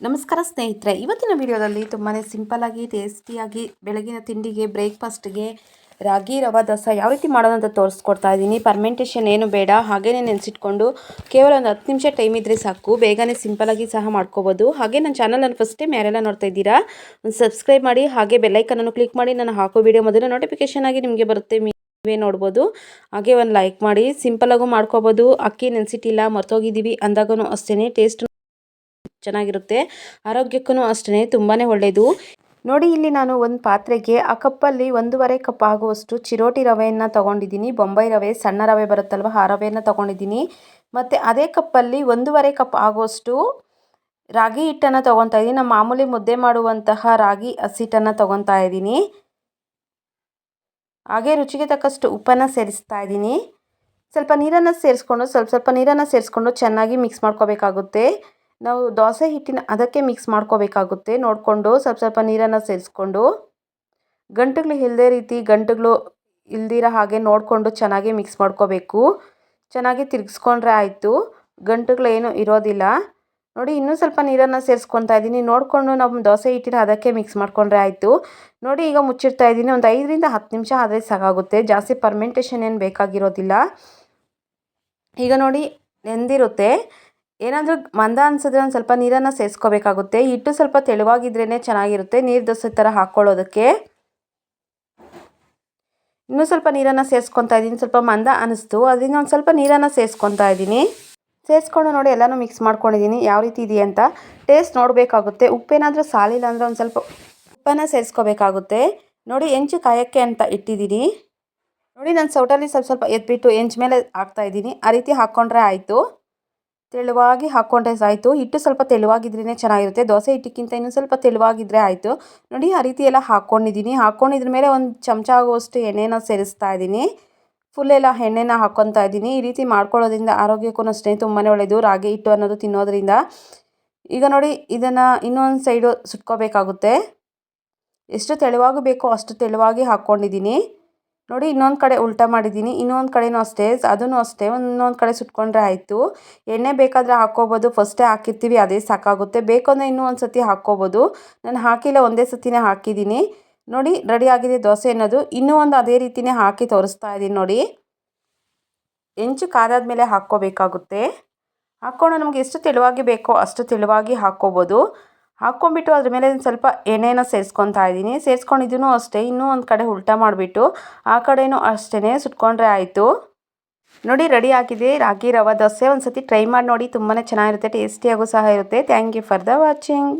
ನಮಸ್ಕಾರ ಸ್ನೇಹಿತರೆ, ಇವತ್ತಿನ ವಿಡಿಯೋದಲ್ಲಿ ತುಂಬಾ ಸಿಂಪಲ್ಲಾಗಿ ಟೇಸ್ಟಿಯಾಗಿ ಬೆಳಗಿನ ತಿಂಡಿಗೆ ಬ್ರೇಕ್ಫಾಸ್ಟ್ಗೆ ರಾಗಿ ರವೆ ದೋಸೆ ಯಾವ ರೀತಿ ಮಾಡೋದು ಅಂತ ತೋರಿಸ್ಕೊಡ್ತಾ ಇದ್ದೀನಿ. ಫರ್ಮೆಂಟೇಷನ್ ಏನು ಬೇಡ, ಹಾಗೇನೇ ನೆನೆಸಿಟ್ಕೊಂಡು ಕೇವಲ ಒಂದು 10 ನಿಮಿಷ ಟೈಮ್ ಇದ್ದರೆ ಸಾಕು. ಬೇಗನೆ ಸಿಂಪಲ್ಲಾಗಿ ಸಹ ಮಾಡ್ಕೋಬೋದು. ಹಾಗೆ ನನ್ನ ಚಾನಲನ್ನು ಫಸ್ಟ್ ಟೈಮ್ ಯಾರೆಲ್ಲ ನೋಡ್ತಾ ಇದ್ದೀರಾ ಒಂದು ಸಬ್ಸ್ಕ್ರೈಬ್ ಮಾಡಿ, ಹಾಗೆ ಬೆಲ್ಲೈಕನನ್ನು ಕ್ಲಿಕ್ ಮಾಡಿ. ನಾನು ಹಾಕೋ ವಿಡಿಯೋ ಮೊದಲು ನೋಟಿಫಿಕೇಷನ್ ಆಗಿ ನಿಮಗೆ ಬರುತ್ತೆ, ನೀವೇ ನೋಡ್ಬೋದು. ಹಾಗೆ ಒಂದು ಲೈಕ್ ಮಾಡಿ. ಸಿಂಪಲ್ಲಾಗೂ ಮಾಡ್ಕೋಬೋದು. ಅಕ್ಕಿ ನೆನೆಸಿಟ್ಟಿಲ್ಲ ಮರ್ತೋಗಿದ್ದೀವಿ ಅಂದಾಗೂ ಅಷ್ಟೇ ಟೇಸ್ಟ್ ಚೆನ್ನಾಗಿರುತ್ತೆ, ಆರೋಗ್ಯಕ್ಕೂ ಅಷ್ಟೇ ತುಂಬಾ ಒಳ್ಳೆಯದು. ನೋಡಿ, ಇಲ್ಲಿ ನಾನು ಒಂದು ಪಾತ್ರೆಗೆ ಆ ಕಪ್ಪಲ್ಲಿ 1.5 ಕಪ್ ಆಗುವಷ್ಟು ಚಿರೋಟಿ ರವೆಯನ್ನು ತೊಗೊಂಡಿದ್ದೀನಿ. ಬೊಂಬೈ ರವೆ, ಸಣ್ಣ ರವೆ ಬರುತ್ತಲ್ವ, ಆ ರವೆಯನ್ನು ತೊಗೊಂಡಿದ್ದೀನಿ. ಮತ್ತು ಅದೇ ಕಪ್ಪಲ್ಲಿ 1.5 ಕಪ್ ಆಗುವಷ್ಟು ರಾಗಿ ಹಿಟ್ಟನ್ನು ತೊಗೊತಾ ಇದ್ದೀನಿ. ನಮ್ಮ ಮಾಮೂಲಿ ಮುದ್ದೆ ಮಾಡುವಂತಹ ರಾಗಿ ಹಸಿಟ್ಟನ್ನು ತೊಗೊತಾ ಇದ್ದೀನಿ. ಹಾಗೆ ರುಚಿಗೆ ತಕ್ಕಷ್ಟು ಉಪ್ಪನ್ನು ಸೇರಿಸ್ತಾ ಇದ್ದೀನಿ. ಸ್ವಲ್ಪ ನೀರನ್ನು ಸೇರಿಸ್ಕೊಂಡು ಸ್ವಲ್ಪ ನೀರನ್ನು ಸೇರಿಸ್ಕೊಂಡು ಚೆನ್ನಾಗಿ ಮಿಕ್ಸ್ ಮಾಡ್ಕೋಬೇಕಾಗುತ್ತೆ. ನಾವು ದೋಸೆ ಹಿಟ್ಟಿನ ಅದಕ್ಕೆ ಮಿಕ್ಸ್ ಮಾಡ್ಕೋಬೇಕಾಗುತ್ತೆ. ನೋಡಿಕೊಂಡು ಸ್ವಲ್ಪ ನೀರನ್ನು ಸೇರಿಸ್ಕೊಂಡು, ಗಂಟುಗಳು ಇಲ್ಲದೇ ರೀತಿ, ಗಂಟುಗಳು ಇಲ್ದಿರೋ ಹಾಗೆ ನೋಡಿಕೊಂಡು ಚೆನ್ನಾಗಿ ಮಿಕ್ಸ್ ಮಾಡ್ಕೋಬೇಕು. ಚೆನ್ನಾಗಿ ತಿರುಗಿಸ್ಕೊಂಡ್ರೆ ಆಯಿತು, ಗಂಟುಗಳೇನು ಇರೋದಿಲ್ಲ. ನೋಡಿ, ಇನ್ನೂ ಸ್ವಲ್ಪ ನೀರನ್ನು ಸೇರಿಸ್ಕೊತಾ ಇದ್ದೀನಿ. ನೋಡಿಕೊಂಡು ನಮ್ಮ ದೋಸೆ ಹಿಟ್ಟಿನ ಅದಕ್ಕೆ ಮಿಕ್ಸ್ ಮಾಡ್ಕೊಂಡ್ರೆ ಆಯಿತು. ನೋಡಿ, ಈಗ ಮುಚ್ಚಿಡ್ತಾ ಇದ್ದೀನಿ. ಒಂದು 5 ರಿಂದ 10 ನಿಮಿಷ ಆದರೆ ಸಾಕಾಗುತ್ತೆ. ಜಾಸ್ತಿ ಫರ್ಮೆಂಟೇಷನ್ ಏನು ಬೇಕಾಗಿರೋದಿಲ್ಲ. ಈಗ ನೋಡಿ, ನೆಂದಿರುತ್ತೆ. ಏನಾದರೂ ಮಂದ ಅನಿಸಿದ್ರೆ ಒಂದು ಸ್ವಲ್ಪ ನೀರನ್ನು ಸೇರಿಸ್ಕೋಬೇಕಾಗುತ್ತೆ. ಹಿಟ್ಟು ಸ್ವಲ್ಪ ತೆಳುವಾಗಿದ್ರೇ ಚೆನ್ನಾಗಿರುತ್ತೆ ನೀರು ದೋಸೆ ಥರ ಹಾಕ್ಕೊಳ್ಳೋದಕ್ಕೆ. ಇನ್ನೂ ಸ್ವಲ್ಪ ನೀರನ್ನು ಸೇರಿಸ್ಕೊತಾ ಇದ್ದೀನಿ. ಸ್ವಲ್ಪ ಮಂದ ಅನ್ನಿಸ್ತು, ಅದರಿಂದ ಒಂದು ಸ್ವಲ್ಪ ನೀರನ್ನು ಸೇರಿಸ್ಕೊತಾ ಇದ್ದೀನಿ. ಸೇರಿಸ್ಕೊಂಡು ನೋಡಿ, ಎಲ್ಲನೂ ಮಿಕ್ಸ್ ಮಾಡ್ಕೊಂಡಿದ್ದೀನಿ. ಯಾವ ರೀತಿ ಇದೆಯಾ ಅಂತ ಟೇಸ್ಟ್ ನೋಡಬೇಕಾಗುತ್ತೆ. ಉಪ್ಪೇನಾದರೂ ಸಾಲಿಲ್ಲ ಅಂದರೆ ಒಂದು ಸ್ವಲ್ಪ ಉಪ್ಪನ್ನು ಸೇರಿಸ್ಕೋಬೇಕಾಗುತ್ತೆ. ನೋಡಿ, ಹೆಂಚು ಕಾಯೋಕ್ಕೆ ಅಂತ ಇಟ್ಟಿದ್ದೀನಿ. ನೋಡಿ, ನಾನು ಸೌಟಲ್ಲಿ ಸ್ವಲ್ಪ ಎತ್ಬಿಟ್ಟು ಹೆಂಚು ಮೇಲೆ ಹಾಕ್ತಾಯಿದ್ದೀನಿ. ಆ ರೀತಿ ಹಾಕ್ಕೊಂಡ್ರೆ ಆಯಿತು. ತೆಳುವಾಗಿ ಹಾಕ್ಕೊಂಡ್ರೆ ಆಯಿತು. ಹಿಟ್ಟು ಸ್ವಲ್ಪ ತೆಳುವಾಗಿದ್ರೇ ಚೆನ್ನಾಗಿರುತ್ತೆ. ದೋಸೆ ಹಿಟ್ಟಿಗಿಂತ ಇನ್ನೂ ಸ್ವಲ್ಪ ತೆಳುವಾಗಿದ್ದರೆ ಆಯಿತು. ನೋಡಿ, ಆ ರೀತಿ ಎಲ್ಲ ಹಾಕ್ಕೊಂಡಿದ್ದೀನಿ. ಹಾಕ್ಕೊಂಡಿದ್ರ ಮೇಲೆ ಒಂದು ಚಮಚ ಆಗುವಷ್ಟು ಎಣ್ಣೆನ ಸೇರಿಸ್ತಾ ಇದ್ದೀನಿ. ಫುಲ್ ಎಲ್ಲ ಎಣ್ಣೆನ ಹಾಕ್ಕೊತಾ ಇದ್ದೀನಿ. ಈ ರೀತಿ ಮಾಡ್ಕೊಳ್ಳೋದ್ರಿಂದ ಆರೋಗ್ಯಕ್ಕೂ ಅಷ್ಟೇ ತುಂಬಾ ಒಳ್ಳೆಯದು, ರಾಗಿ ಹಿಟ್ಟು ಅನ್ನೋದು ತಿನ್ನೋದ್ರಿಂದ. ಈಗ ನೋಡಿ, ಇದನ್ನು ಇನ್ನೊಂದು ಸೈಡು ಸುಟ್ಕೋಬೇಕಾಗುತ್ತೆ. ಎಷ್ಟು ತೆಳುವಾಗಿ ಬೇಕೋ ಅಷ್ಟು ತೆಳುವಾಗಿ ಹಾಕ್ಕೊಂಡಿದ್ದೀನಿ. ನೋಡಿ, ಇನ್ನೊಂದು ಕಡೆ ಉಲ್ಟಾ ಮಾಡಿದ್ದೀನಿ. ಇನ್ನೊಂದು ಕಡೆನೂ ಅಷ್ಟೇ, ಅದನ್ನು ಅಷ್ಟೇ ಇನ್ನೊಂದು ಕಡೆ ಸುಟ್ಕೊಂಡ್ರೆ ಆಯಿತು. ಎಣ್ಣೆ ಬೇಕಾದರೆ ಹಾಕ್ಕೋಬೋದು. ಫಸ್ಟೇ ಹಾಕಿರ್ತೀವಿ, ಅದೇ ಸಾಕಾಗುತ್ತೆ. ಬೇಕು ಅಂದರೆ ಇನ್ನೂ ಒಂದು ಸತಿ ಹಾಕ್ಕೋಬೋದು. ನಾನು ಹಾಕಿಲ್ಲ, ಒಂದೇ ಸತಿನೇ ಹಾಕಿದ್ದೀನಿ. ನೋಡಿ, ರೆಡಿ ಆಗಿದೆ ದೋಸೆ ಅನ್ನೋದು. ಇನ್ನೂ ಒಂದು ಅದೇ ರೀತಿಯೇ ಹಾಕಿ ತೋರಿಸ್ತಾ ಇದ್ದೀನಿ. ನೋಡಿ, ಹೆಂಚು ಕಾದಾದ್ಮೇಲೆ ಹಾಕ್ಕೋಬೇಕಾಗುತ್ತೆ. ಹಾಕ್ಕೊಂಡು ನಮಗೆ ಎಷ್ಟು ತೆಳುವಾಗಿ ಬೇಕೋ ಅಷ್ಟು ತೆಳುವಾಗಿ ಹಾಕ್ಕೋಬೋದು. ಹಾಕ್ಕೊಂಬಿಟ್ಟು ಅದ್ರ ಮೇಲೆ ಸ್ವಲ್ಪ ಎಣ್ಣೆನ ಸೇರಿಸ್ಕೊತಾ ಇದ್ದೀನಿ. ಸೇರಿಸ್ಕೊಂಡಿದ್ದೂ ಅಷ್ಟೇ ಇನ್ನೂ ಒಂದು ಕಡೆ ಉಲ್ಟಾ ಮಾಡಿಬಿಟ್ಟು ಆ ಕಡೆಯೂ ಅಷ್ಟೇ ಸುಟ್ಕೊಂಡ್ರೆ ಆಯಿತು. ನೋಡಿ, ರೆಡಿ ಆಗಿದೆ ರಾಗಿ ರವೆ ದೋಸೆ. ಒಂದು ಸತಿ ಟ್ರೈ ಮಾಡಿ ನೋಡಿ, ತುಂಬಾ ಚೆನ್ನಾಗಿರುತ್ತೆ, ಟೇಸ್ಟಿಯಾಗೂ ಸಹ ಇರುತ್ತೆ. Thank you for the watching.